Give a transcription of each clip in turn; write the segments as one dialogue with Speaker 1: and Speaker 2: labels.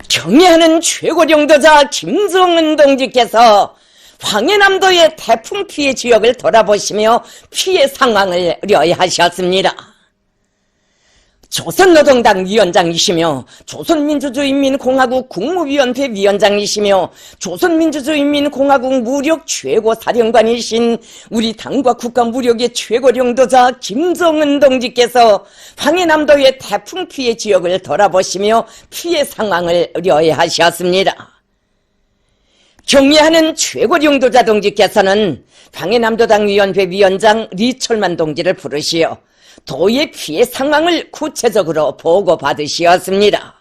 Speaker 1: 경애하는 최고령도자 김정은 동지께서 황해남도의 태풍 피해 지역을 돌아보시며 피해 상황을 의뢰하셨습니다. 조선노동당 위원장이시며 조선민주주의인민공화국 국무위원회 위원장이시며 조선민주주의인민공화국 무력 최고사령관이신 우리 당과 국가 무력의 최고령도자 김정은 동지께서 황해남도의 태풍 피해 지역을 돌아보시며 피해 상황을 의뢰하셨습니다. 경애하는 최고령도자 동지께서는 황해남도당위원회 위원장 리철만 동지를 부르시어 도의 피해 상황을 구체적으로 보고받으시었습니다.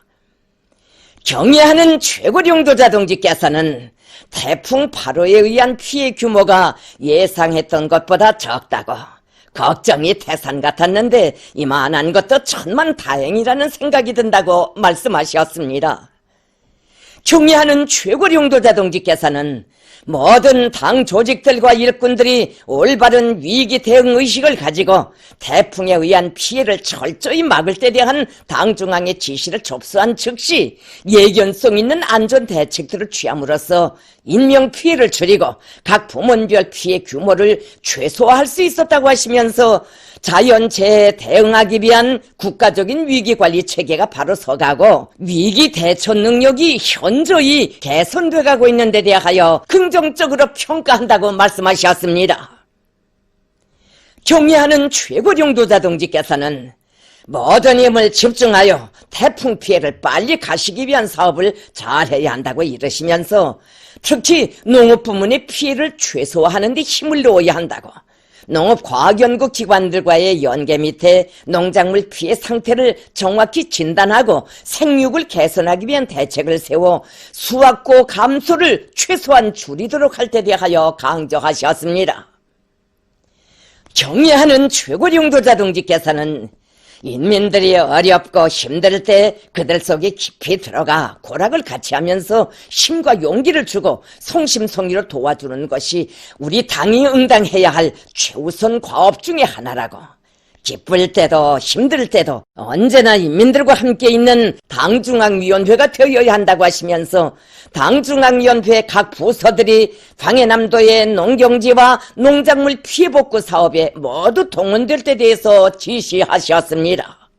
Speaker 1: 경애하는 최고령도자 동지께서는 태풍 8호에 의한 피해 규모가 예상했던 것보다 적다고 걱정이 태산 같았는데 이만한 것도 천만다행이라는 생각이 든다고 말씀하셨습니다. 경애하는 최고령도자 동지께서는 모든 당 조직들과 일꾼들이 올바른 위기 대응 의식을 가지고 태풍에 의한 피해를 철저히 막을 때 대한 당 중앙의 지시를 접수한 즉시 예견성 있는 안전 대책들을 취함으로써 인명 피해를 줄이고 각 부문별 피해 규모를 최소화할 수 있었다고 하시면서 자연재해에 대응하기 위한 국가적인 위기관리 체계가 바로 서가고 위기 대처 능력이 현저히 개선돼 가고 있는 데 대하여 긍정적으로 평가한다고 말씀하셨습니다. 경애하는 최고령도자 동지께서는 모든 힘을 집중하여 태풍 피해를 빨리 가시기 위한 사업을 잘해야 한다고 이르시면서 특히 농업 부문의 피해를 최소화하는 데 힘을 놓아야 한다고 농업과학연구기관들과의 연계 밑에 농작물 피해 상태를 정확히 진단하고 생육을 개선하기 위한 대책을 세워 수확고 감소를 최소한 줄이도록 할 때 대하여 강조하셨습니다. 경애하는 최고령도자 동지께서는 인민들이 어렵고 힘들 때 그들 속에 깊이 들어가 고락을 같이 하면서 힘과 용기를 주고 성심성의로 도와주는 것이 우리 당이 응당해야 할 최우선 과업 중의 하나라고 기쁠 때도 힘들 때도 언제나 인민들과 함께 있는 당중앙위원회가 되어야 한다고 하시면서 당중앙위원회 각 부서들이 황해남도의 농경지와 농작물 피해복구 사업에 모두 동원될 때 대해서 지시하셨습니다.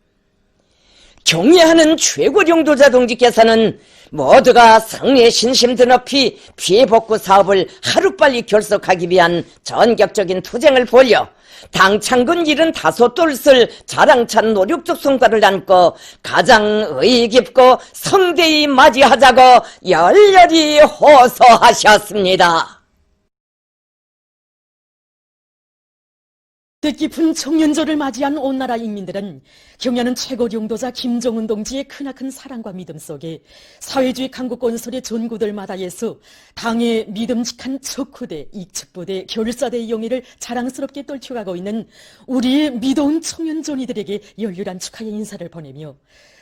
Speaker 1: 경애하는 최고령도자 동지께서는 모두가 승리의 신심 드높이 피해복구 사업을 하루빨리 결속하기 위한 전격적인 투쟁을 벌여 당 창군 75돌을 자랑찬 노력적 성과를 안고 가장 의의 깊고 성대히 맞이하자고 열렬히 호소하셨습니다.
Speaker 2: 뜻깊은 청년절을 맞이한 온 나라 인민들은 경애하는 최고령도자 김정은 동지의 크나큰 사랑과 믿음 속에 사회주의 강국 건설의 전구들마다에서 당의 믿음직한 척후대, 익측부대, 결사대의 영예를 자랑스럽게 떨쳐가고 있는 우리의 믿어온 청년존이들에게 열렬한 축하의 인사를 보내며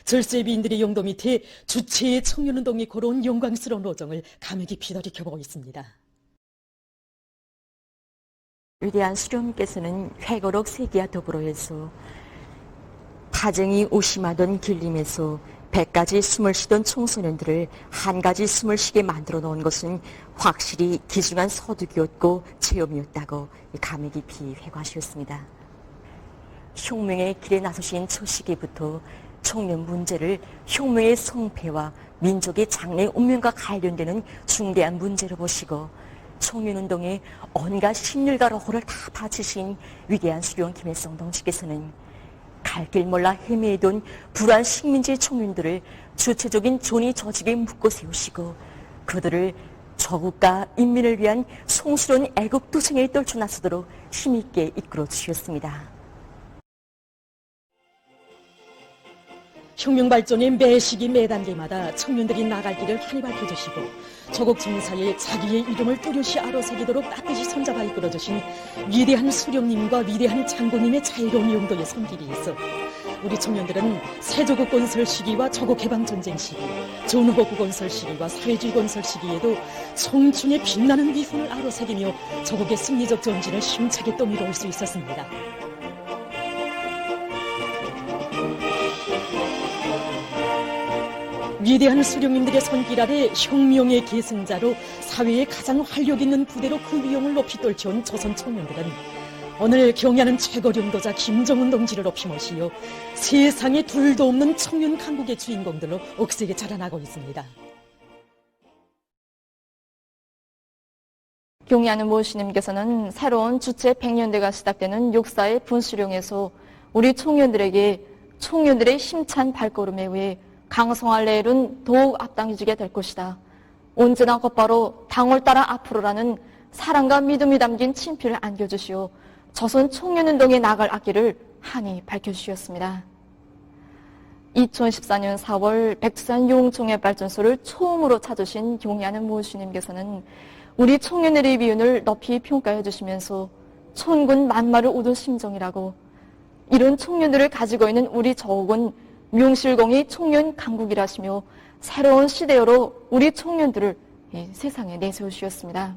Speaker 2: 절세비인들의 용도 밑에 주체의 청년운동이 걸어온 영광스러운 오정을 감회 깊이 돌이켜보고 있습니다.
Speaker 3: 위대한 수령께서는 회고록 세기와 더불어해서 타쟁이 오심하던 길림에서 100가지 숨을 쉬던 청소년들을 한 가지 숨을 쉬게 만들어 놓은 것은 확실히 귀중한 서두기였고 체험이었다고 감회 깊이 회고하셨습니다. 혁명의 길에 나서신 첫 시기부터 청년 문제를 혁명의 성패와 민족의 장래 운명과 관련되는 중대한 문제로 보시고 청년운동에 온갖 심혈과 로호를 다 바치신 위대한 수령 김일성 동지께서는 갈 길 몰라 헤매던 불안 식민지 청년들을 주체적인 존의 조직에 묶어 세우시고 그들을 조국과 인민을 위한 성스러운 애국투쟁에 떨쳐 나서도록 힘있게 이끌어 주셨습니다.
Speaker 2: 혁명 발전의 매 시기 매 단계마다 청년들이 나갈 길을 환히 밝혀주시고 조국 정사에 자기의 이름을 뚜렷이 아로새기도록 따뜻이 손잡아 이끌어주신 위대한 수령님과 위대한 장군님의 자유로운 용도의 손길이 있어 우리 청년들은 새조국 건설 시기와 조국 해방 전쟁 시기, 전후복구 건설 시기와 사회주의 건설 시기에도 청춘의 빛나는 위훈을 아로새기며 조국의 승리적 전진을 힘차게 또 이뤄올 수 있었습니다. 위대한 수령님들의 손길 아래 혁명의 계승자로 사회에 가장 활력 있는 부대로 그 위용을 높이 떨쳐온 조선 청년들은 오늘 경야는 최고령도자 김정은 동지를 높이모시어 세상에 둘도 없는 청년 강국의 주인공들로 억세게 자라나고 있습니다.
Speaker 4: 경야는 모시님께서는 새로운 주체 100년대가 시작되는 역사의 분수령에서 우리 청년들에게 청년들의 힘찬 발걸음에 의해 강성할 내일은 더욱 앞당겨지게 될 것이다. 언제나 곧바로 당을 따라 앞으로라는 사랑과 믿음이 담긴 친필을 안겨주시오. 조선 청년운동에 나갈 앞길을 한이 밝혀주셨습니다. 2014년 4월 백두산 용청해발전소를 처음으로 찾으신 경야는 모시님께서는 우리 청년들의 비운을 높이 평가해 주시면서 천군 만마를 얻은 심정이라고, 이런 청년들을 가지고 있는 우리 저국은 명실공히 청년 강국이라시며 새로운 시대로 우리 청년들을 세상에 내세우셨습니다.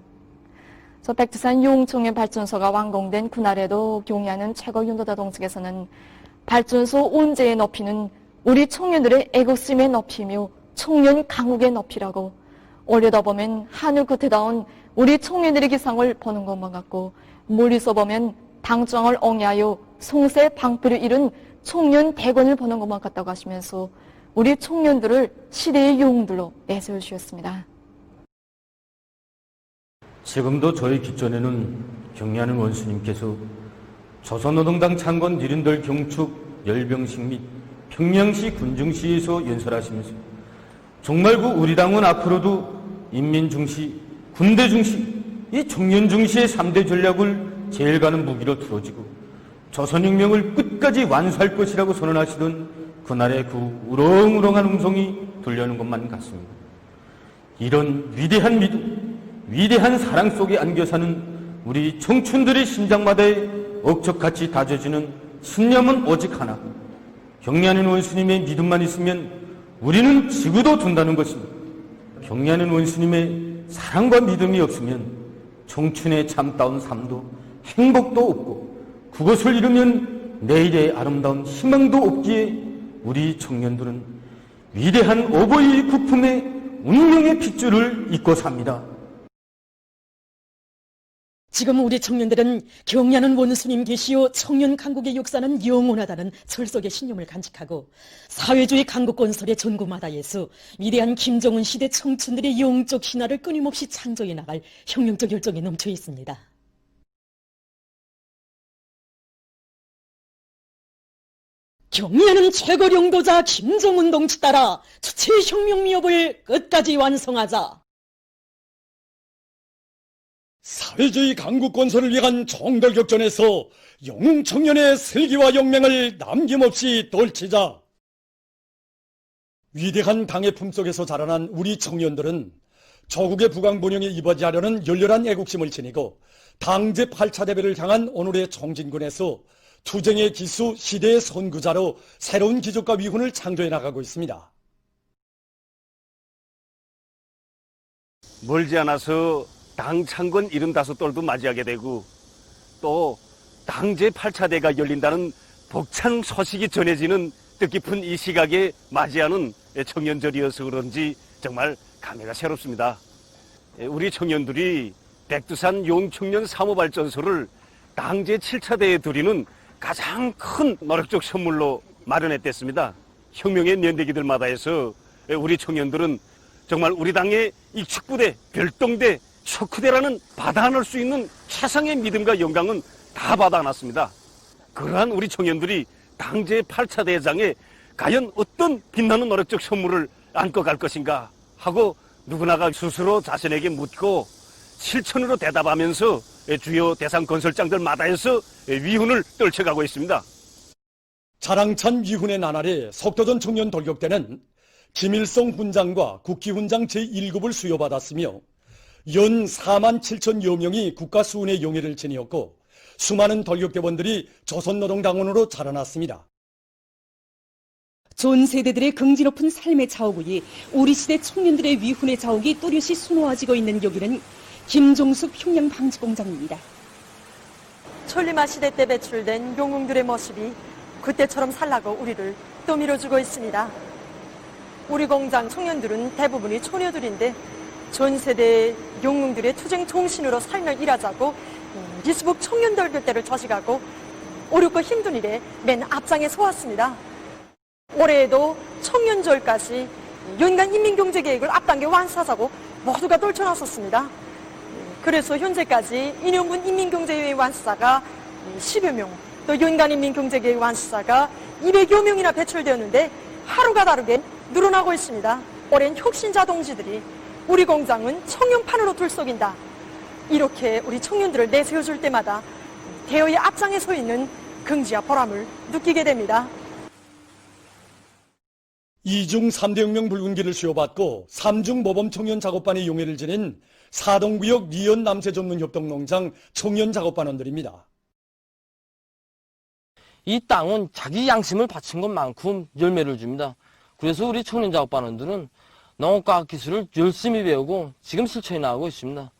Speaker 4: 백두산 용청해 발전소가 완공된 그날에도 경야는 최고윤도자 동측에서는 발전소 온재의 높이는 우리 청년들의 애국심의 높이며 청년 강국의 높이라고, 올려다보면 하늘 끝에 닿은 우리 청년들의 기상을 보는 것만 같고 멀리서 보면 당정을 옹야하여 송세 방패를 이룬 청년 대권을 보는 것만 같다고 하시면서 우리 청년들을 시대의 영웅들로 내세우셨습니다.
Speaker 5: 지금도 저희 기존에는 경야는 원수님께서 조선노동당 창건 이른들 경축 열병식 및 평양시 군중시에서 연설하시면서 정말 우리 당은 앞으로도 인민 중시, 군대 중시, 이 청년 중시의 3대 전략을 제일 가는 무기로 들어지고 조선혁명을 끝까지 완수할 것이라고 선언하시던 그날의 그 우렁우렁한 음성이 들려오는 것만 같습니다. 이런 위대한 믿음, 위대한 사랑 속에 안겨 사는 우리 청춘들의 심장마다에 억척같이 다져지는 신념은 오직 하나. 경야는 원수님의 믿음만 있으면 우리는 지구도 둔다는 것입니다. 경야는 원수님의 사랑과 믿음이 없으면 청춘의 참다운 삶도 행복도 없고 그것을 이루면 내일의 아름다운 희망도 없기에 우리 청년들은 위대한 어버이 국품의 운명의 핏줄을 잇고 삽니다.
Speaker 2: 지금 우리 청년들은 경야는 원수님 계시오 청년 강국의 역사는 영원하다는 철석의 신념을 간직하고 사회주의 강국 건설의 전구마다에서 위대한 김정은 시대 청춘들의 영적 신화를 끊임없이 창조해 나갈 혁명적 열정에 넘쳐 있습니다. 경야는 최고령도자 김정은 동지 따라 주체 혁명 미업을 끝까지 완성하자.
Speaker 6: 사회주의 강국 건설을 위한 정돌격전에서 영웅 청년의 슬기와 용맹을 남김없이 떨치자. 위대한 당의 품속에서 자라난 우리 청년들은 조국의 부강본영에 이바지하려는 열렬한 애국심을 지니고 당 제8차 대회를 향한 오늘의 총진군에서 투쟁의 기수 시대의 선구자로 새로운 기적과 위훈을 창조해 나가고 있습니다.
Speaker 7: 멀지 않아서 당 창건 75돌도 맞이하게 되고 또 당 제8차대가 열린다는 벅찬 소식이 전해지는 뜻깊은 이 시각에 맞이하는 청년절이어서 그런지 정말 감회가 새롭습니다. 우리 청년들이 백두산 용청년 사모발전소를 당 제7차대에 드리는 가장 큰 노력적 선물로 마련했댔습니다. 혁명의 연대기들마다 해서 우리 청년들은 정말 우리 당의 이 축구대, 별동대, 척후대라는 받아 안을 수 있는 최상의 믿음과 영광은 다 받아 안았습니다. 그러한 우리 청년들이 당제 8차 대장에 과연 어떤 빛나는 노력적 선물을 안고 갈 것인가 하고 누구나가 스스로 자신에게 묻고 실천으로 대답하면서 주요 대상 건설장들마다에서 위훈을 떨쳐가고 있습니다.
Speaker 6: 자랑찬 위훈의 나날에 속도전 청년 돌격대는 김일성 훈장과 국기훈장 제1급을 수여받았으며 연 4만 7천여 명이 국가수훈의 용의를 지니었고 수많은 돌격대원들이 조선노동당원으로 자라났습니다.
Speaker 8: 전 세대들의 긍지 높은 삶의 자오구이 우리 시대 청년들의 위훈의 자옥이 또렷이 수놓아지고 있는 여기는 김종숙 흉양방지공장입니다.
Speaker 9: 천리마 시대 때 배출된 영웅들의 모습이 그때처럼 살라고 우리를 또 밀어주고 있습니다. 우리 공장 청년들은 대부분이 처녀들인데 전 세대 영웅들의 투쟁 정신으로 삶을 일하자고 리스북 청년들 교대를 저식하고 어렵고 힘든 일에 맨 앞장에 서왔습니다. 올해에도 청년절까지 연간 인민경제계획을 앞당겨 완수하자고 모두가 떨쳐나섰습니다. 그래서 현재까지 2년분 인민경제계획 완수자가 10여 명, 또 연간 인민경제계획 완수자가 200여 명이나 배출되었는데 하루가 다르게 늘어나고 있습니다. 오랜 혁신자 동지들이 우리 공장은 청년판으로 들썩인다. 이렇게 우리 청년들을 내세워줄 때마다 대여의 앞장에 서 있는 긍지와 보람을 느끼게 됩니다.
Speaker 6: 이중 3대 혁명 붉은기를 수여받고 3중 모범 청년 작업반의 용해를 지닌 사동구역 리연 남세 전문 협동농장 청년 작업반원들입니다.
Speaker 10: 이 땅은 자기 양심을 바친 것만큼 열매를 줍니다. 그래서 우리 청년 작업반원들은 농업과학 기술을 열심히 배우고 지금 실천해 나가고 있습니다.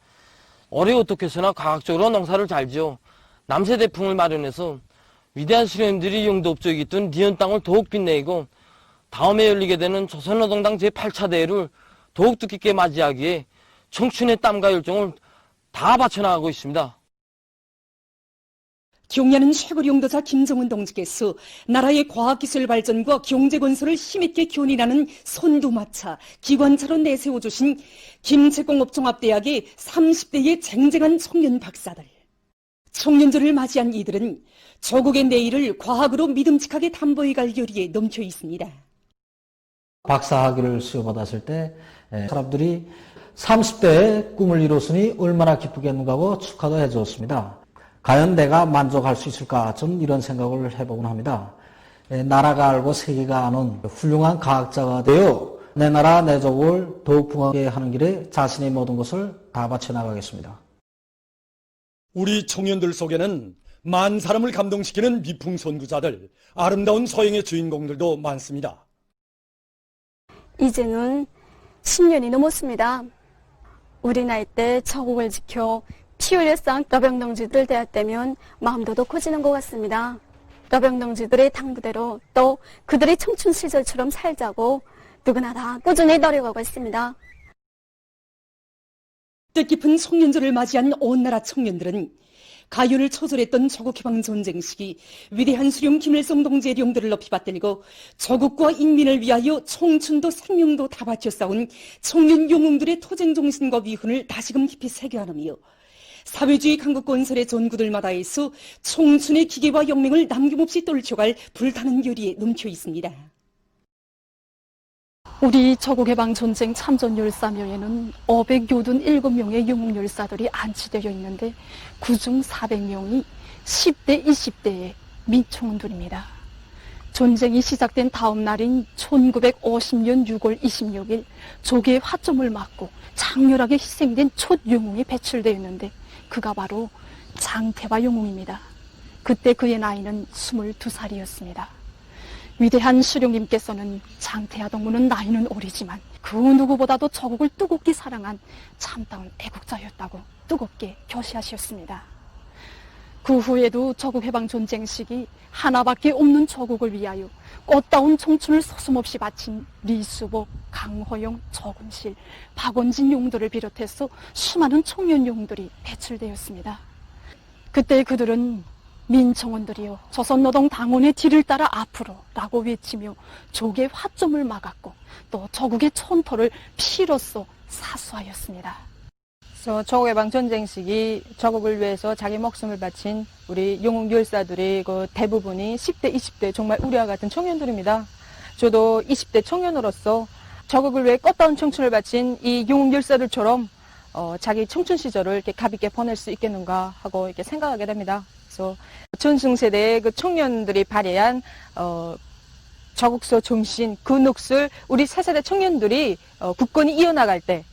Speaker 10: 올해 어떻게 해서나 과학적으로 농사를 잘 지어 남세 대풍을 마련해서 위대한 수령님들이 용도업적에 있던 리연 땅을 더욱 빛내고 다음에 열리게 되는 조선노동당 제8차 대회를 더욱 뜻깊게 맞이하기에 청춘의 땀과 열정을 다 바쳐나가고 있습니다.
Speaker 8: 경야는 최고 용도자 김정은 동지께서 나라의 과학기술 발전과 경제건설을 힘있게 견인하는 선두마차, 기관차로 내세워주신 김책공업종합대학의 30대의 쟁쟁한 청년 박사들. 청년절을 맞이한 이들은 조국의 내일을 과학으로 믿음직하게 담보해갈 열의에 넘쳐 있습니다.
Speaker 11: 박사학위를 수여받았을 때 사람들이 30대의 꿈을 이뤘으니 얼마나 기쁘겠는가 하고 축하도 해주었습니다. 과연 내가 만족할 수 있을까? 저는 이런 생각을 해보곤 합니다. 나라가 알고 세계가 아는 훌륭한 과학자가 되어 내 나라 내 족을 더욱 풍요하게 하는 길에 자신의 모든 것을 다 바쳐나가겠습니다.
Speaker 6: 우리 청년들 속에는 만 사람을 감동시키는 미풍 선구자들, 아름다운 서행의 주인공들도 많습니다.
Speaker 12: 이제는 10년이 넘었습니다. 우리 나이 때 저국을 지켜 피 흘려 쌓은 여병동지들 대할 때면 마음도 더 커지는 것 같습니다. 여병동지들의 당부대로 또 그들의 청춘 시절처럼 살자고 누구나 다 꾸준히 노력하고 있습니다.
Speaker 8: 뜻깊은 청년절을 맞이한 온 나라 청년들은 가요를 초절했던 조국해방 전쟁 시기 위대한 수령 김일성 동지의 영도를 높이 받들고 조국과 인민을 위하여 청춘도 생명도 다 바쳐 싸운 청년 영웅들의 토쟁 정신과 위훈을 다시금 깊이 새겨하며 사회주의 강국 건설의 전구들마다에서 청춘의 기계와 영맹을 남김없이 떨쳐갈 불타는 열의에 넘쳐 있습니다.
Speaker 4: 우리 조국해방 전쟁 참전 열사묘에는 587명의 영웅 열사들이 안치되어 있는데 그중 400명이 10대, 20대의 민청원들입니다. 전쟁이 시작된 다음 날인 1950년 6월 26일 조계의 화점을 맞고 장렬하게 희생된 첫 영웅이 배출되어 있는데 그가 바로 장태화 영웅입니다. 그때 그의 나이는 22살이었습니다. 위대한 수령님께서는 장태하 동무는 나이는 어리지만 그 누구보다도 조국을 뜨겁게 사랑한 참다운 애국자였다고 뜨겁게 교시하셨습니다. 그 후에도 조국해방 전쟁 시기 하나밖에 없는 조국을 위하여 꽃다운 청춘을 서슴없이 바친 리수복, 강호영, 조근실, 박원진 용들을 비롯해서 수많은 청년 용들이 배출되었습니다. 그때 그들은 민청원들이여 조선노동당원의 뒤를 따라 앞으로 라고 외치며 조국의 화점을 막았고 또 조국의 촌토를 피로써 사수하였습니다.
Speaker 13: 조국해방 전쟁 시기 조국을 위해서 자기 목숨을 바친 우리 영웅 열사들이 그 대부분이 10대, 20대 정말 우리와 같은 청년들입니다. 저도 20대 청년으로서 조국을 위해 꽃다운 청춘을 바친 이 영웅 열사들처럼 자기 청춘 시절을 이렇게 가볍게 보낼 수 있겠는가 하고 이렇게 생각하게 됩니다. 그래서 전승세대의 그 청년들이 발휘한 조국서 정신, 그 몫을 우리 새세대 청년들이 굳건히 이어나갈 때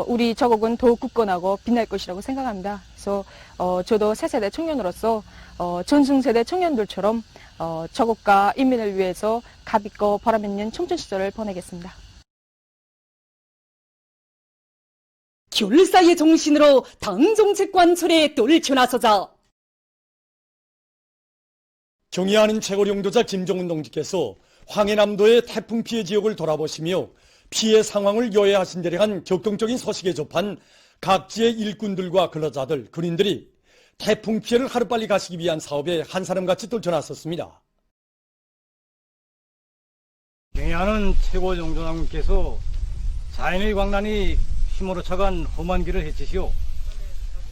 Speaker 13: 우리 조국은 더욱 굳건하고 빛날 것이라고 생각합니다. 그래서 저도 새세대 청년으로서 전승세대 청년들처럼 조국과 인민을 위해서 가볍고 보람있는 청춘 시절을 보내겠습니다.
Speaker 8: 결사의 정신으로 당정책 관철에 떨쳐나서자.
Speaker 6: 경의하는 최고 용도자 김정은 동지께서 황해남도의 태풍 피해 지역을 돌아보시며 피해 상황을 요해하신 데에 한 격동적인 소식에 접한 각지의 일꾼들과 근로자들, 군인들이 태풍 피해를 하루빨리 가시기 위한 사업에 한 사람같이 떨쳐났었습니다.
Speaker 14: 경야는 최고 용도장님께서 자연의 광란이 휘몰아쳐간 험한 길을 헤치시오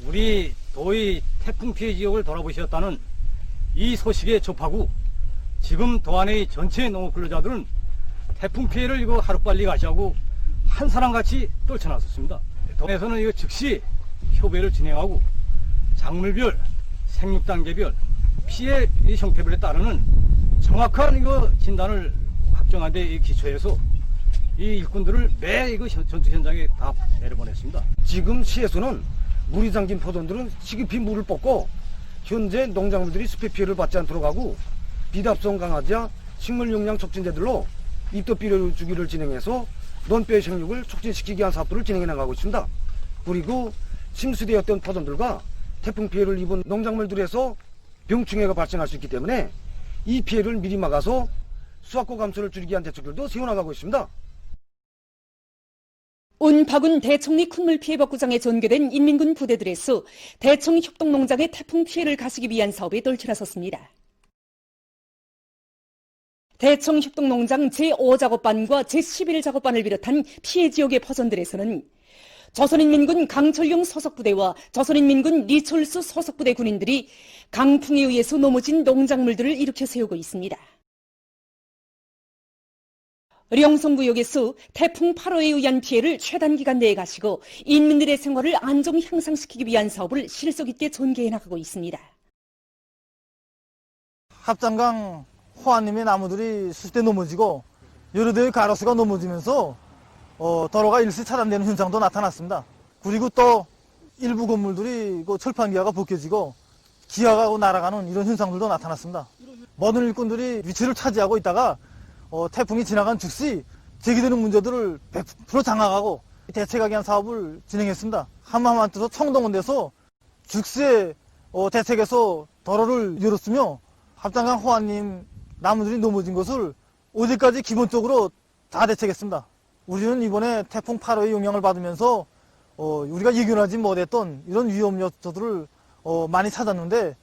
Speaker 14: 우리 도의 태풍 피해 지역을 돌아보셨다는 이 소식에 접하고 지금 도안의 전체 농업 근로자들은 태풍 피해를 이거 하루빨리 가시하고 한 사람같이 떨쳐났었습니다. 도에서는 이거 즉시 협의를 진행하고 작물별, 생육단계별 피해 형태별에 따르는 정확한 이거 진단을 확정한 데 기초해서 이 일꾼들을 매 이거 전투 현장에 다 내려보냈습니다.
Speaker 15: 지금 시에서는 물이 잠긴 포도들은 시급히 물을 뽑고 현재 농작물들이 습해 피해를 받지 않도록 하고 비답성 강화제, 식물 용량 촉진제들로 입도 비료 주기를 진행해서 논뼈의 생육을 촉진시키기 위한 사업들을 진행해 나가고 있습니다. 그리고 침수되었던 포도들과 태풍 피해를 입은 농작물들에서 병충해가 발생할 수 있기 때문에 이 피해를 미리 막아서 수확고 감소를 줄이기 위한 대책들도 세워나가고 있습니다.
Speaker 8: 운파군 대청리 큰 피해 복구장에 전개된 인민군 부대들에서 대청 협동농장의 태풍 피해를 가시기 위한 사업에 떨쳐나섰습니다. 대청 협동농장 제5작업반과 제11작업반을 비롯한 피해 지역의 포선들에서는 조선인민군 강철용 소속부대와 조선인민군 리철수 소속부대 군인들이 강풍에 의해서 넘어진 농작물들을 일으켜 세우고 있습니다. 령성구역에서 태풍 8호에 의한 피해를 최단 기간 내에 가시고 인민들의 생활을 안정 향상시키기 위한 사업을 실속 있게 전개해 나가고 있습니다.
Speaker 16: 합장강 호안님의 나무들이 수시대 넘어지고 여러 대의 가로수가 넘어지면서 도로가 일시 차단되는 현상도 나타났습니다. 그리고 또 일부 건물들이 철판기와가 벗겨지고 기아가 날아가는 이런 현상들도 나타났습니다. 모든 일꾼들이 위치를 차지하고 있다가 태풍이 지나간 즉시 제기되는 문제들을 100% 장악하고 대책하기 위한 사업을 진행했습니다. 한마음만 뜻서 청동원에서 즉시에 대책에서 도로를 열었으며 합장강 호안님 나무들이 넘어진 것을 어제까지 기본적으로 다 대책했습니다. 우리는 이번에 태풍 8호의 영향을 받으면서 우리가 예견하지 못했던 이런 위험 요소들을 많이 찾았는데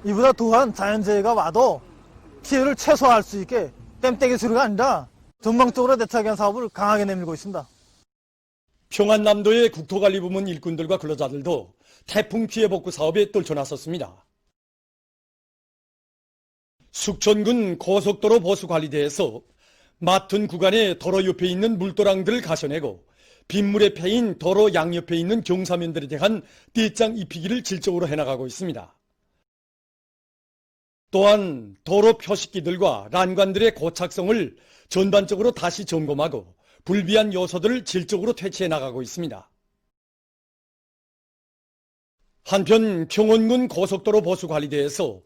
Speaker 16: 이보다 더한 자연재해가 와도 피해를 최소화할 수 있게 땜때기 수리가 아니라 전방적으로 대책하기 위한 사업을 강하게 내밀고 있습니다.
Speaker 6: 평안남도의 국토관리부문 일꾼들과 근로자들도 태풍 피해 복구 사업에 떨쳐나섰습니다. 숙천군 고속도로 보수관리대에서 맡은 구간의 도로 옆에 있는 물도랑들을 가셔내고 빗물에 패인 도로 양옆에 있는 경사면들에 대한 띠장 입히기를 질적으로 해나가고 있습니다. 또한 도로 표식기들과 란관들의 고착성을 전반적으로 다시 점검하고 불비한 요소들을 질적으로 퇴치해 나가고 있습니다. 한편 평원군 고속도로 보수관리대에서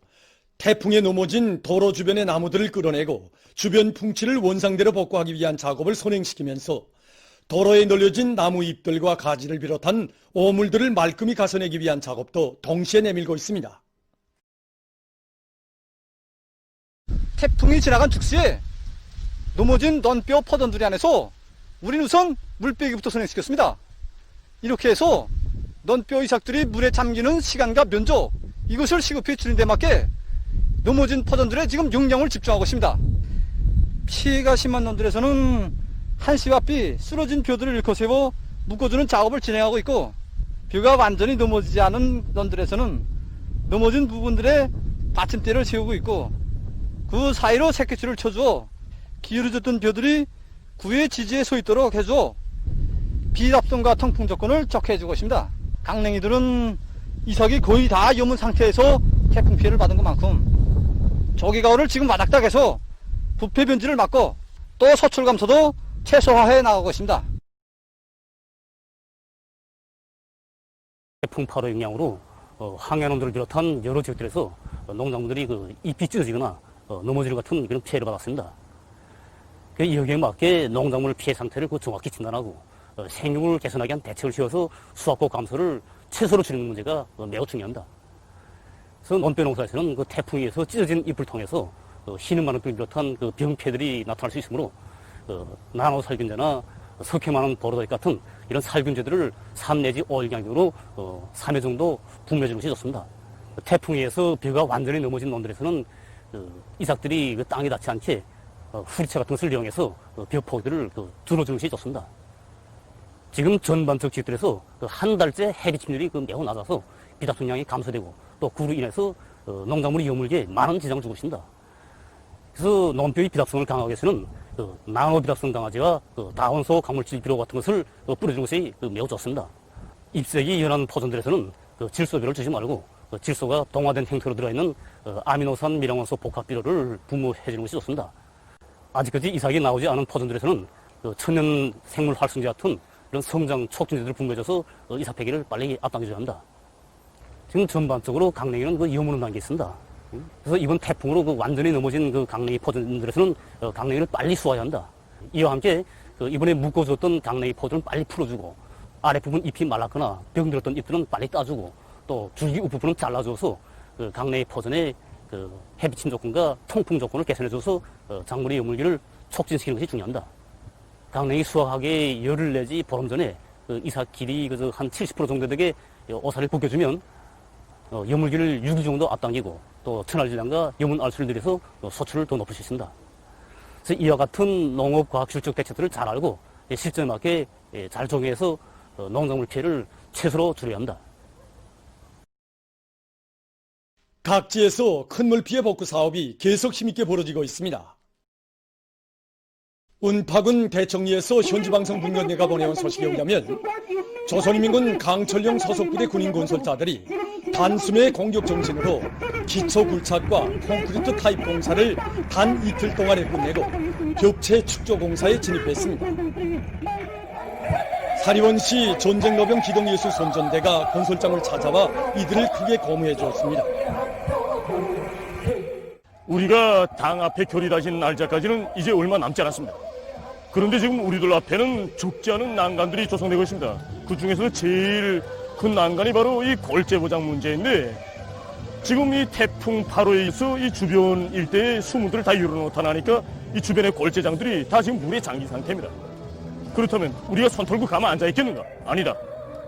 Speaker 6: 태풍에 넘어진 도로 주변의 나무들을 끌어내고 주변 풍치를 원상대로 복구하기 위한 작업을 선행시키면서 도로에 널려진 나무 잎들과 가지를 비롯한 오물들을 말끔히 가서내기 위한 작업도 동시에 내밀고 있습니다.
Speaker 14: 태풍이 지나간 즉시에 넘어진 논뼈 포던들이 안에서 우리는 우선 물 빼기부터 선행시켰습니다. 이렇게 해서 논뼈 이삭들이 물에 잠기는 시간과 면적 이것을 시급히 줄인 데 맞게 넘어진 포던들에 지금 영양을 집중하고 있습니다. 피해가 심한 논들에서는 한시와 비 쓰러진 벼들을 일커세워 묶어주는 작업을 진행하고 있고 벼가 완전히 넘어지지 않은 논들에서는 넘어진 부분들에 받침대를 세우고 있고 그 사이로 새끼줄을 쳐주어 기울어졌던 벼들이 구의 지지에 서 있도록 해줘 비답성과 통풍 조건을 좋게 해주고 있습니다. 강냉이들은 이삭이 거의 다 여문 상태에서 태풍 피해를 받은 것만큼 조기가을을 지금 와닥닥해서 부패 변질을 막고 또 소출 감소도 최소화해 나가고 있습니다.
Speaker 17: 태풍 8호 영향으로 항해농들을 비롯한 여러 지역들에서 농작물들이 잎이 찢어지거나 넘어지는 같은 그런 피해를 받았습니다. 여기에 맞게 농작물 피해 상태를 정확히 진단하고 생육을 개선하기 위한 대책을 세워서 수확고 감소를 최소로 줄이는 문제가 매우 중요합니다. 그래서 논뼈 농사에서는 태풍에 의해서 찢어진 잎을 통해서 신음만원병을 비롯한 그 병폐들이 나타날 수 있으므로 나노살균제나 석회만원 버러더기 같은 이런 살균제들을 3 내지 5일 간격으로 3회 정도 분무해주는 것이 좋습니다. 태풍에 의해서 벼가 완전히 넘어진 논들에서는 이삭들이 그 땅에 닿지 않게 후리채 같은 것을 이용해서 벼 포기들을 줄여주는 것이 좋습니다. 지금 전반적 지역들에서 한 달째 해비 침률이 매우 낮아서 비답성량이 감소되고 또 그로 인해서 농작물이 여물게 많은 지장을 주고 있습니다. 그래서 논뼈의 비답성을 강화하기 위해서는 나노 비답성 강화제와 다원소 강물질 비료 같은 것을 뿌려주는 것이 매우 좋습니다. 잎색이 연한 포존들에서는 질소비료를 주지 말고 질소가 동화된 형태로 들어있는 아미노산 미량원소 복합 비료를 분무해주는 것이 좋습니다. 아직까지 이삭이 나오지 않은 포존들에서는 천연 생물 활성제 같은 이런 성장 촉진제들을 분무해줘서 이삭 폐기를 빨리 앞당겨줘야 합니다. 지금 전반적으로 강냉이는 여무는 단계에 있습니다. 그래서 이번 태풍으로 완전히 넘어진 강냉이 포존들에서는 강냉이를 빨리 수확해야 한다. 이와 함께 이번에 묶어줬던 강냉이 포존을 빨리 풀어주고 아랫부분 잎이 말랐거나 병들었던 잎들은 빨리 따주고 또 줄기 윗부분은 잘라줘서 강냉이 포존의 해비침 조건과 통풍 조건을 개선해줘서 작물의 여물기를 촉진시키는 것이 중요합니다. 강냉이 수확하기 열흘 내지 보름 전에 이삭 길이 한 70% 정도 되게 오사를 벗겨주면 여물기를 6일 정도 앞당기고 또 천할질량과 여문 알수를 늘려서 소출을 더 높일 수 있습니다. 그래서 이와 같은 농업과학 실적 대책들을 잘 알고 실전에 맞게 잘 적용해서 농작물 피해를 최소로 줄여야 합니다.
Speaker 6: 각지에서 큰 물 피해 복구 사업이 계속 힘있게 벌어지고 있습니다. 운파군 대청리에서 현지방송 분견대가 보내온 소식에 의하면 조선인민군 강철령 소속부대 군인건설자들이 단숨에 공격 정신으로 기초 굴착과 콘크리트 타입 공사를 단 이틀 동안에 끝내고 격체 축조 공사에 진입했습니다. 사리원시 전쟁노병 기동예술 선전대가 건설장을 찾아와 이들을 크게 고무해 주었습니다.
Speaker 18: 우리가 당 앞에 결의다진 날짜까지는 이제 얼마 남지 않았습니다. 그런데 지금 우리들 앞에는 죽지 않은 난간들이 조성되고 있습니다. 그 중에서 제일 큰 난간이 바로 이 골재 보장 문제인데 지금 이 태풍 8호에서 이 주변 일대에 수문들을 다 열어놓다 나니까 이 주변의 골재장들이 다 지금 물에 잠긴 상태입니다. 그렇다면 우리가 손 털고 가만 앉아있겠는가? 아니다.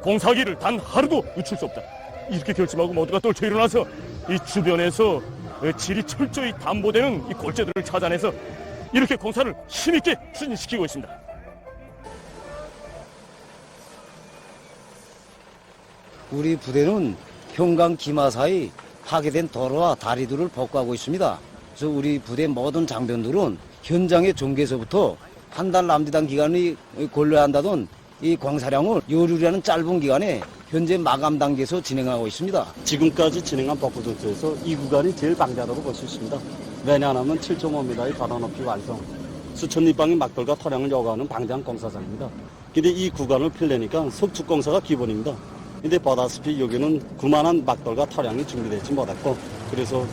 Speaker 18: 공사하기를 단 하루도 늦출 수 없다. 이렇게 결심하고 모두가 떨쳐 일어나서 이 주변에서 질이 철저히 담보되는 이 골재들을 찾아내서 이렇게 공사를 힘있게 추진시키고 있습니다.
Speaker 19: 우리 부대는 형강 기마 사이 파괴된 도로와 다리들을 복구하고 있습니다. 그래서 우리 부대 모든 장병들은 현장의 전개에서부터 한 달 남짓한 기간이 걸려야 한다던 이 공사량을 열흘이라는 짧은 기간에 현재 마감 단계에서 진행하고 있습니다.
Speaker 20: 지금까지 진행한 복구 조치에서 이 구간이 제일 방대하다고 볼 수 있습니다. 왜냐하면 7.5m의 바다 높이 완성, 수천 리방의 막돌과 토량을 요구하는 방대한 공사장입니다. 근데 이 구간을 필려니까 석축 공사가 기본입니다. 근데 보다시피 여기는 그만한 막돌과 토량이 준비되지 못했고 그래서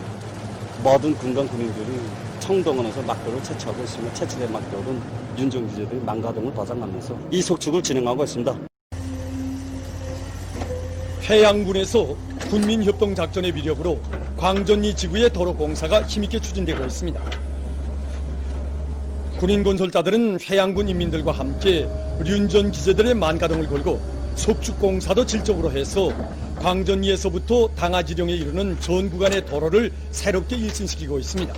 Speaker 20: 모든 군간 군인들이 청동원에서 막돌을 채취하고 있으며 채취된 막돌은 윤정기재들이 망가동을 보장하면서 이 석축을 진행하고 있습니다.
Speaker 6: 해양군에서 군민협동작전의 위력으로 광전리 지구의 도로 공사가 힘있게 추진되고 있습니다. 군인건설자들은 해양군 인민들과 함께 륜전 기재들의 만가동을 걸고 석축공사도 질적으로 해서 광전리에서부터 당하지령에 이르는 전 구간의 도로를 새롭게 일신시키고 있습니다.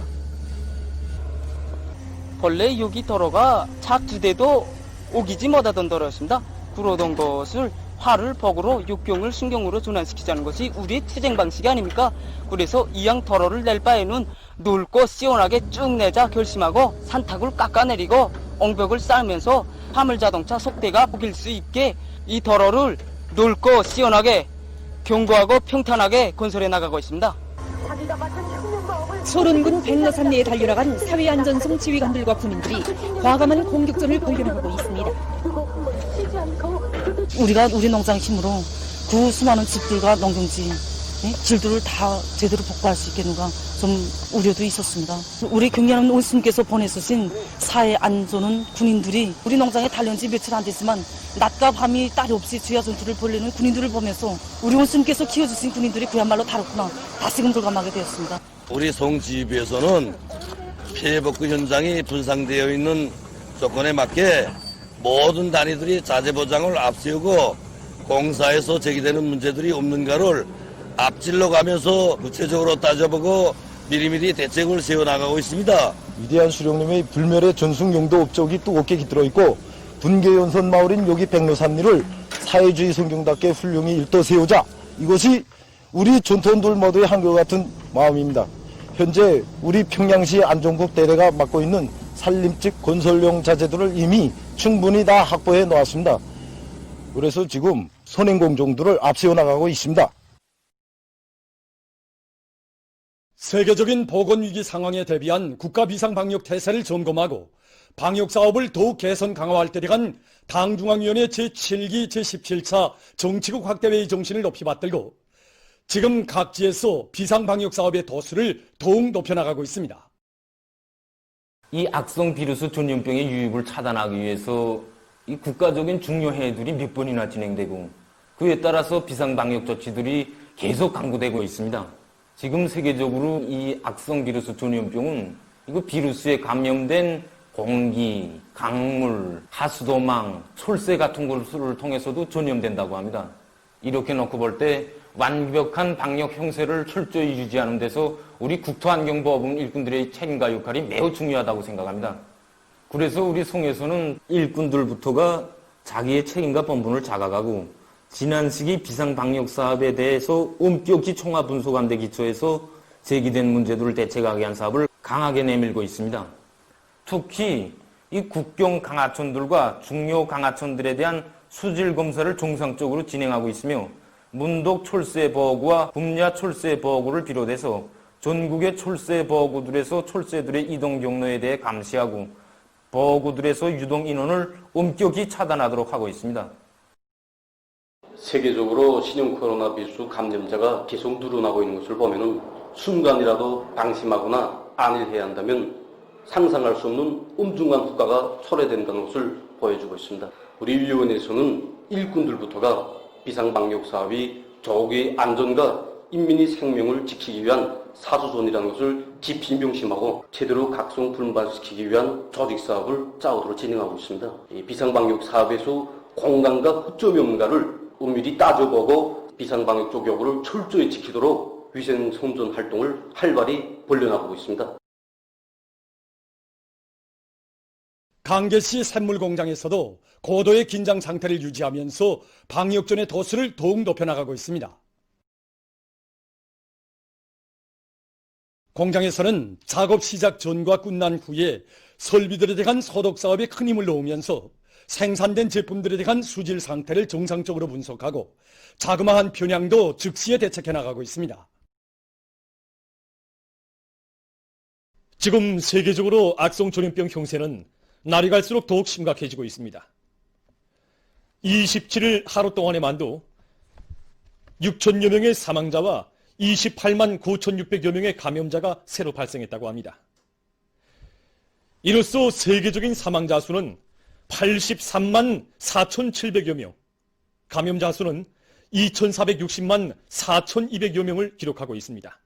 Speaker 21: 본래 여기 도로가 차 2대도 오기지 못하던 도로였습니다. 그러던 것을 화를 복으로 육경을 순경으로 전환시키자는 것이 우리의 투쟁 방식이 아닙니까? 그래서 이양 도로를 낼 바에는 넓고 시원하게 쭉 내자 결심하고 산탁을 깎아내리고 옹벽을 쌓으면서 화물자동차 속대가 보길 수 있게 이 도로를 넓고 시원하게 견고하고 평탄하게 건설해 나가고 있습니다.
Speaker 2: 소론군 백로산 내에 달려나간 사회안전성 지휘관들과 군인들이 과감한 공격전을 벌여나가고 있습니다.
Speaker 22: 우리가 우리 농장 힘으로 그 수많은 집들과 농경지 질들을 다 제대로 복구할 수 있겠는가 좀 우려도 있었습니다. 우리 경리하는 원수님께서 보내주신 사회 안전은 군인들이 우리 농장에 달려온 지 며칠 안 됐지만 낮과 밤이 딸이 없이 주야 전투를 벌이는 군인들을 보면서 우리 원수님께서 키워주신 군인들이 그야말로 다르구나 다시금 돌감하게 되었습니다.
Speaker 23: 우리 송지비에서는
Speaker 1: 피해 복구 현장이 분산되어 있는 조건에 맞게 모든 단위들이 자재 보장을 앞세우고 공사에서 제기되는 문제들이 없는가를 앞질러 가면서 구체적으로 따져보고 미리미리 대책을 세워나가고 있습니다.
Speaker 3: 위대한 수령님의 불멸의 전승용도 업적이 또 5개 들어있고 분계연선 마을인 여기 백로산리를 사회주의 성경답게 훌륭히 일떠 세우자. 이것이 우리 전통들 모두의 한것 같은 마음입니다. 현재 우리 평양시 안종국 대대가 맡고 있는 산림직 건설용 자재들을 이미 충분히 다 확보해 놓았습니다. 그래서 지금 선행공정들을 앞세워 나가고 있습니다.
Speaker 6: 세계적인 보건위기 상황에 대비한 국가 비상방역 태세를 점검하고 방역사업을 더욱 개선 강화할 때 대한 당중앙위원회 제7기 제17차 정치국 확대회의 정신을 높이 받들고 지금 각지에서 비상방역사업의 도수를 더욱 높여나가고 있습니다.
Speaker 23: 이 악성 비루스 전염병의 유입을 차단하기 위해서 이 국가적인 중요 회의들이 몇 번이나 진행되고 그에 따라서 비상방역 조치들이 계속 강구되고 있습니다. 지금 세계적으로 이 악성 비루스 전염병은 이거 비루스에 감염된 공기, 강물, 하수도망, 철새 같은 것을 통해서도 전염된다고 합니다. 이렇게 놓고 볼 때 완벽한 방역 형세를 철저히 유지하는 데서 우리 국토환경보호부 일꾼들의 책임과 역할이 매우 중요하다고 생각합니다. 그래서 우리 송에서는 일꾼들부터가 자기의 책임과 본분을 자각하고 지난 시기 비상방역사업에 대해서 엄격히 총합분석한 데 기초해서 제기된 문제들을 대책하기 위한 사업을 강하게 내밀고 있습니다. 특히 이 국경 강하천들과 중요 강하천들에 대한 수질 검사를 정상적으로 진행하고 있으며 문독 철새 보호구와 금야 철새 보호구를 비롯해서 전국의 철새 보호구들에서 철새들의 이동 경로에 대해 감시하고 보호구들에서 유동 인원을 엄격히 차단하도록 하고 있습니다.
Speaker 24: 세계적으로 신형 코로나 비루스 감염자가 계속 늘어나고 있는 것을 보면은 순간이라도 방심하거나 안일해야 한다면 상상할 수 없는 엄중한 후과가 초래된다는 것을 보여주고 있습니다. 우리 위원회에서는 일꾼들부터가 비상방역 사업이 조국의 안전과 인민의 생명을 지키기 위한 사수선이라는 것을 깊이 명심하고 제대로 각성 분발시키기 위한 조직 사업을 짜오도록 진행하고 있습니다. 이 비상방역 사업에서 공간과 허점이 없는가를 엄밀히 따져보고 비상방역 조교구를 철저히 지키도록 위생 선전 활동을 활발히 벌려나가고 있습니다.
Speaker 6: 강계시 샘물공장에서도 고도의 긴장 상태를 유지하면서 방역전의 도수를 더욱 높여나가고 있습니다. 공장에서는 작업 시작 전과 끝난 후에 설비들에 대한 소독 사업에 큰 힘을 넣으면서 생산된 제품들에 대한 수질 상태를 정상적으로 분석하고 자그마한 편향도 즉시에 대책해 나가고 있습니다. 지금 세계적으로 악성 전염병 형세는 날이 갈수록 더욱 심각해지고 있습니다. 27일 하루 동안에만도 6천여 명의 사망자와 28만 9,600여 명의 감염자가 새로 발생했다고 합니다. 이로써 세계적인 사망자 수는 83만 4,700여 명, 감염자 수는 2,460만 4,200여 명을 기록하고 있습니다.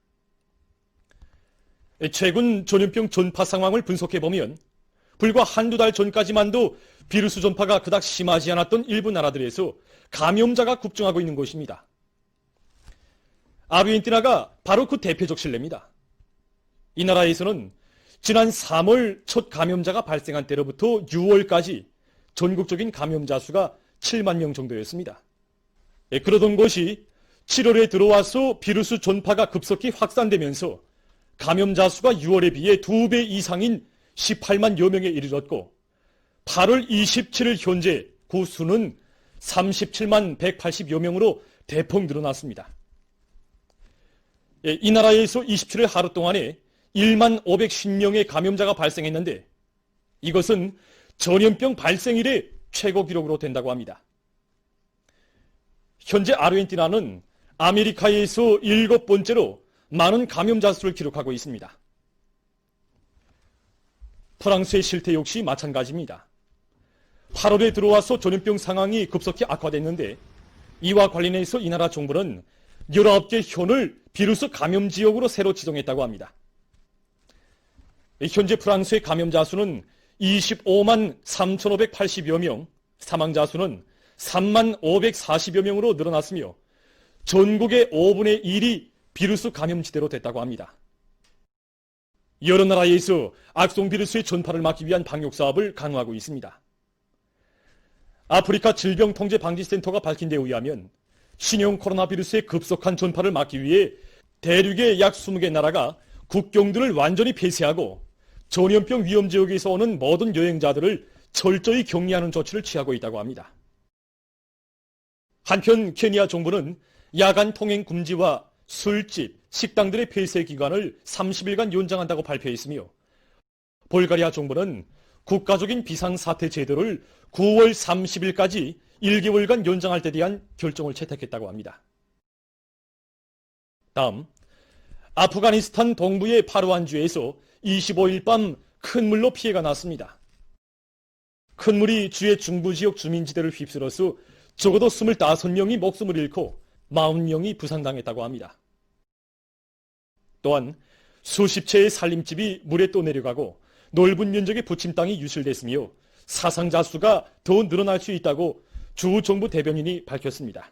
Speaker 6: 최근 전염병 전파 상황을 분석해보면 불과 한두 달 전까지만도 비루스 전파가 그닥 심하지 않았던 일부 나라들에서 감염자가 급증하고 있는 것입니다. 아르헨티나가 바로 그 대표적 실례입니다. 이 나라에서는 지난 3월 첫 감염자가 발생한 때로부터 6월까지 전국적인 감염자 수가 7만 명 정도였습니다. 그러던 것이 7월에 들어와서 비루스 전파가 급속히 확산되면서 감염자 수가 6월에 비해 2배 이상인 18만여 명에 이르렀고 8월 27일 현재 그 수는 37만 180여 명으로 대폭 늘어났습니다. 이 나라에서 27일 하루 동안에 1만 510명의 감염자가 발생했는데 이것은 전염병 발생 이래 최고 기록으로 된다고 합니다. 현재 아르헨티나는 아메리카에서 7번째로 많은 감염자 수를 기록하고 있습니다. 프랑스의 실태 역시 마찬가지입니다. 8월에 들어와서 전염병 상황이 급속히 악화됐는데 이와 관련해서 이 나라 정부는 19개 현을 비루스 감염 지역으로 새로 지정했다고 합니다.
Speaker 18: 현재 프랑스의 감염자 수는 25만 3,580여 명, 사망자 수는 3만 540여 명으로 늘어났으며 전국의 5분의 1이 비루스 감염지대로 됐다고 합니다. 여러 나라에서 악성 비루스의 전파를 막기 위한 방역 사업을 강화하고 있습니다. 아프리카 질병통제방지센터가 밝힌 데 의하면 신형 코로나 비루스의 급속한 전파를 막기 위해 대륙의 약 20개 나라가 국경들을 완전히 폐쇄하고 전염병 위험 지역에서 오는 모든 여행자들을 철저히 격리하는 조치를 취하고 있다고 합니다. 한편 케니아 정부는 야간 통행 금지와 술집, 식당들의 폐쇄 기간을 30일간 연장한다고 발표했으며 불가리아 정부는 국가적인 비상사태 제도를 9월 30일까지 1개월간 연장할 때 대한 결정을 채택했다고 합니다. 다음, 아프가니스탄 동부의 파르완주에서 25일 밤 큰 물로 피해가 났습니다. 큰 물이 주의 중부 지역 주민지대를 휩쓸어서 적어도 25명이 목숨을 잃고 40명이 부상당했다고 합니다. 또한 수십 채의 살림집이 물에 떠내려가고 넓은 면적의 부침 땅이 유실됐으며 사상자 수가 더 늘어날 수 있다고 주 정부 대변인이 밝혔습니다.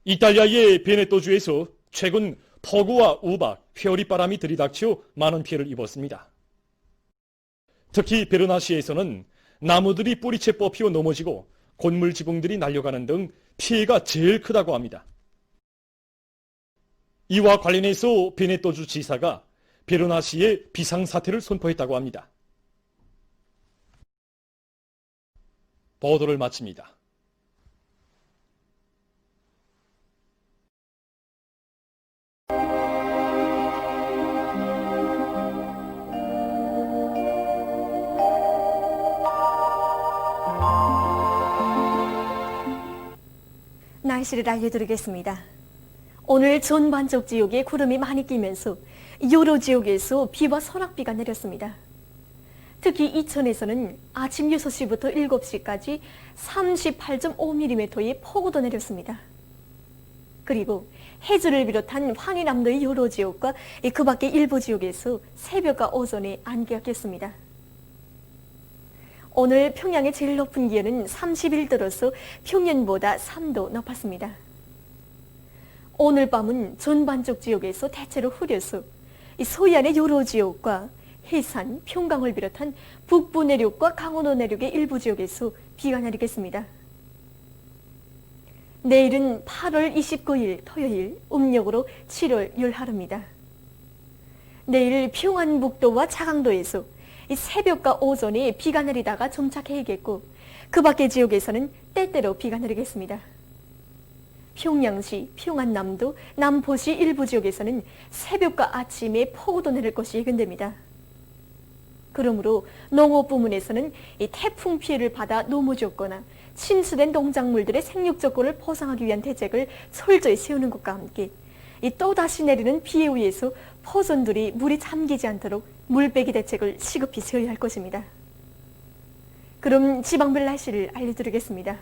Speaker 18: 이탈리아의 베네토주에서 최근 폭우와 우박, 회오리바람이 들이닥쳐 많은 피해를 입었습니다. 특히 베르나시에서는 나무들이 뿌리채 뽑히어 넘어지고 곤물 지붕들이 날려가는 등 피해가 제일 크다고 합니다. 이와 관련해서 베네토주 지사가 베르나시에 비상사태를 선포했다고 합니다. 보도를 마칩니다.
Speaker 5: 날씨를 알려드리겠습니다. 오늘 전반적 지역에 구름이 많이 끼면서 여러 지역에서 비와 소낙비가 내렸습니다. 특히 이천에서는 아침 6시부터 7시까지 38.5mm의 폭우도 내렸습니다. 그리고 해주를 비롯한 황해남도의 여러 지역과 그 밖의 일부 지역에서 새벽과 오전에 안개가 꼈습니다. 오늘 평양의 제일 높은 기온은 31도로서 평년보다 3도 높았습니다. 오늘 밤은 전반적 지역에서 대체로 흐려서 서해안의 여러 지역과 해산, 평강을 비롯한 북부 내륙과 강원도 내륙의 일부 지역에서 비가 내리겠습니다. 내일은 8월 29일 토요일, 음력으로 7월 열하루입니다. 내일 평안북도와 차강도에서 새벽과 오전에 비가 내리다가 점착해야겠고 그 밖의 지역에서는 때때로 비가 내리겠습니다. 평양시, 평안남도, 남포시 일부 지역에서는 새벽과 아침에 폭우도 내릴 것이 예견됩니다. 그러므로 농업 부문에서는 이 태풍 피해를 받아 넘어졌거나 침수된 농작물들의 생육 조건을 보상하기 위한 대책을 철저히 세우는 것과 함께 이 또다시 내리는 비에 의해서 포존들이 물이 잠기지 않도록 물빼기 대책을 시급히 세워야 할 것입니다. 그럼 지방별 날씨를 알려드리겠습니다.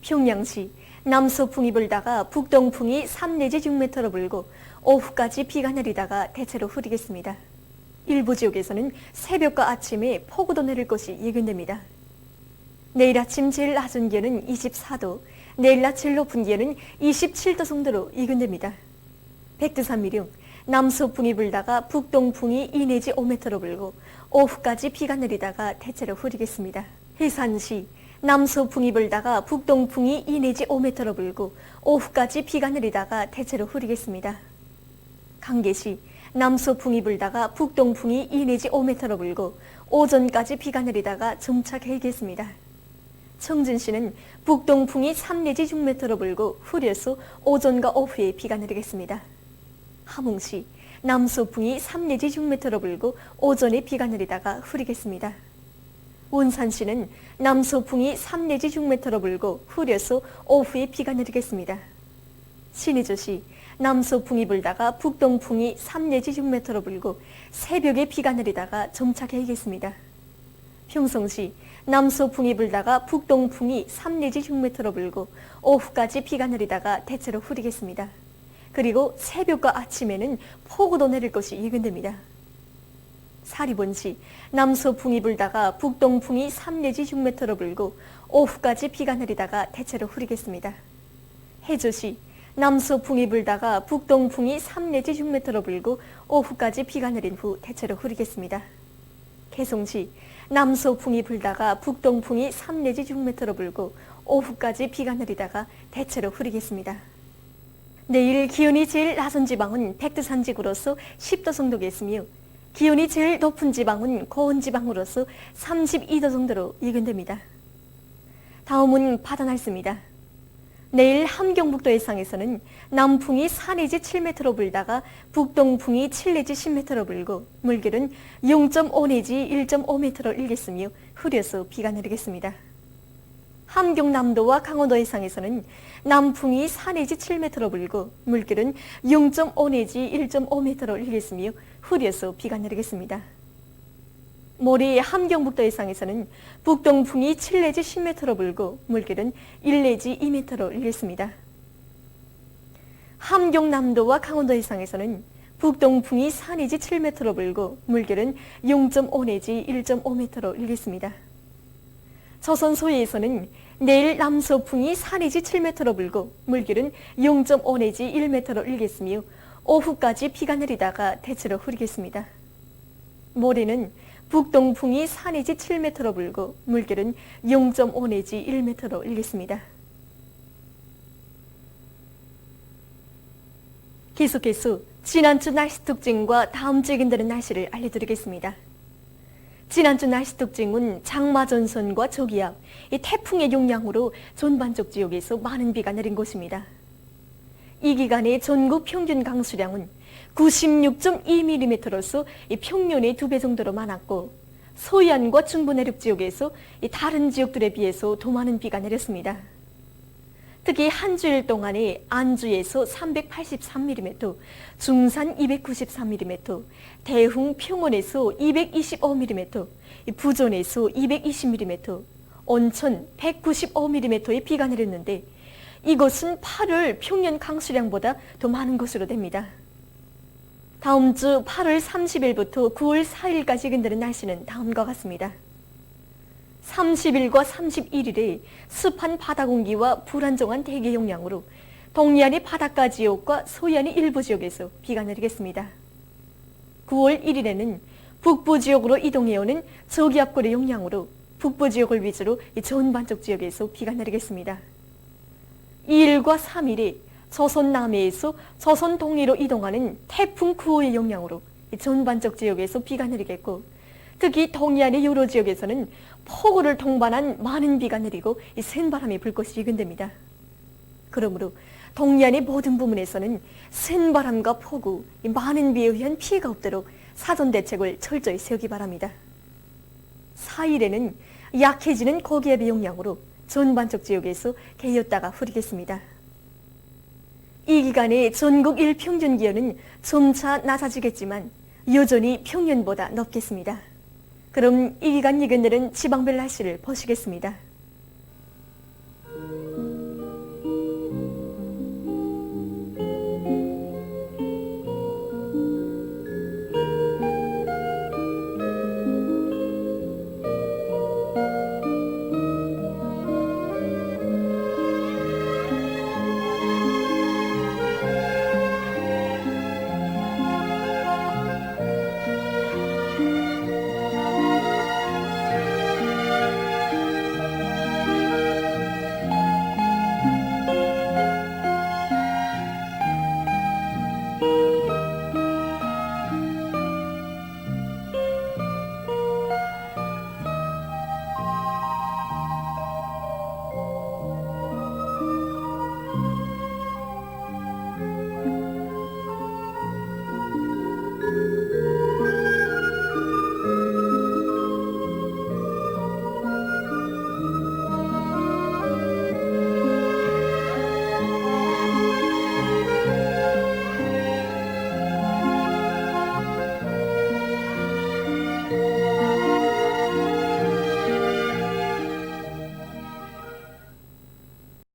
Speaker 5: 평양시 남서풍이 불다가 북동풍이 3 내지 6m로 불고 오후까지 비가 내리다가 대체로 흐리겠습니다. 일부 지역에서는 새벽과 아침에 폭우도 내릴 것이 예견됩니다. 내일 아침 제일 낮은 기온은 24도, 내일 낮 제일 높은 기온은 27도 정도로 예견됩니다. 백두산미령 남서풍이 불다가 북동풍이 2 내지 5m로 불고 오후까지 비가 내리다가 대체로 흐리겠습니다. 해산시 남서풍이 불다가 북동풍이 2 내지 5m로 불고 오후까지 비가 내리다가 대체로 흐리겠습니다. 강계시 남서풍이 불다가 북동풍이 2 내지 5m로 불고 오전까지 비가 내리다가 정착해야겠습니다. 청진시는 북동풍이 3 내지 6m로 불고 흐려서 오전과 오후에 비가 내리겠습니다. 함흥시 남서풍이 3 내지 6m로 불고 오전에 비가 내리다가 흐리겠습니다. 원산시는 남서풍이 3 내지 6m로 불고 흐려서 오후에 비가 내리겠습니다. 신의주시 남서풍이 불다가 북동풍이 3 내지 6m로 불고 새벽에 비가 내리다가 정착해야겠습니다. 평성시 남서풍이 불다가 북동풍이 3 내지 6m로 불고 오후까지 비가 내리다가 대체로 흐리겠습니다. 그리고 새벽과 아침에는 폭우도 내릴 것이 예견됩니다. 사리본시 남서풍이 불다가 북동풍이 3 내지 6m로 불고 오후까지 비가 내리다가 대체로 흐리겠습니다. 해조시 남서풍이 불다가 북동풍이 3 내지 6m로 불고 오후까지 비가 내린 후 대체로 흐리겠습니다. 개송시 남서풍이 불다가 북동풍이 3 내지 6m로 불고 오후까지 비가 내리다가 대체로 흐리겠습니다. 내일 기온이 제일 낮은 지방은 백두산지구로서 10도 정도겠으며 기온이 제일 높은 지방은 고온지방으로서 32도 정도로 예견됩니다. 다음은 바다 날씨입니다. 내일 함경북도 해상에서는 남풍이 4 내지 7m로 불다가 북동풍이 7 내지 10m로 불고 물결은 0.5 내지 1.5m로 일겠으며 흐려서 비가 내리겠습니다. 함경남도와 강원도 해상에서는 남풍이 4 내지 7m로 불고 물결은 0.5 내지 1.5m로 일겠으며 흐려서 비가 내리겠습니다. 모레 함경북도 해상에서는 북동풍이 7 내지 10m로 불고 물결은 1 내지 2m로 일겠습니다. 함경남도와 강원도 해상에서는 북동풍이 4 내지 7m로 불고 물결은 0.5 내지 1.5m로 일겠습니다. 조선 소해에서는 내일 남서풍이 4 내지 7m로 불고 물결은 0.5 내지 1m로 일겠으며 오후까지 비가 내리다가 대체로 흐리겠습니다. 모레는 북동풍이 4 내지 7m로 불고 물결은 0.5 내지 1m로 일겠습니다. 계속해서 지난주 날씨 특징과 다음 주에 예견되는 날씨를 알려드리겠습니다. 지난주 날씨 특징은 장마전선과 저기압, 이 태풍의 영향으로 전반적 지역에서 많은 비가 내린 곳입니다. 이 기간의 전국 평균 강수량은 96.2mm로서 평년의 2배 정도로 많았고 서해안과 중부 내륙 지역에서 다른 지역들에 비해서 더 많은 비가 내렸습니다. 특히 한 주일 동안에 안주에서 383mm, 중산 293mm, 대흥 평원에서 225mm, 부전에서 220mm, 온천 195mm의 비가 내렸는데 이것은 8월 평년 강수량보다 더 많은 것으로 됩니다. 다음 주 8월 30일부터 9월 4일까지 예견되는 날씨는 다음과 같습니다. 30일과 31일에 습한 바다 공기와 불안정한 대기 영향으로 동해안의 바닷가 지역과 서해안의 일부 지역에서 비가 내리겠습니다. 9월 1일에는 북부 지역으로 이동해오는 저기압골의 영향으로 북부 지역을 위주로 전반적 지역에서 비가 내리겠습니다. 2일과 3일에 조선 남해에서 조선 동해로 이동하는 태풍 9호의 영향으로 전반적 지역에서 비가 내리겠고 특히 동해안의 여러 지역에서는 폭우를 동반한 많은 비가 내리고 센 바람이 불 것이 예견됩니다. 그러므로 동해안의 모든 부문에서는 센 바람과 폭우, 많은 비에 의한 피해가 없도록 사전 대책을 철저히 세우기 바랍니다. 4일에는 약해지는 고기압의 영향으로 전반적 지역에서 개였다가 흐리겠습니다. 이 기간에 전국 일평균 기온은 점차 낮아지겠지만 여전히 평년보다 높겠습니다. 그럼 이 기간 예견되는 지방별 날씨를 보시겠습니다.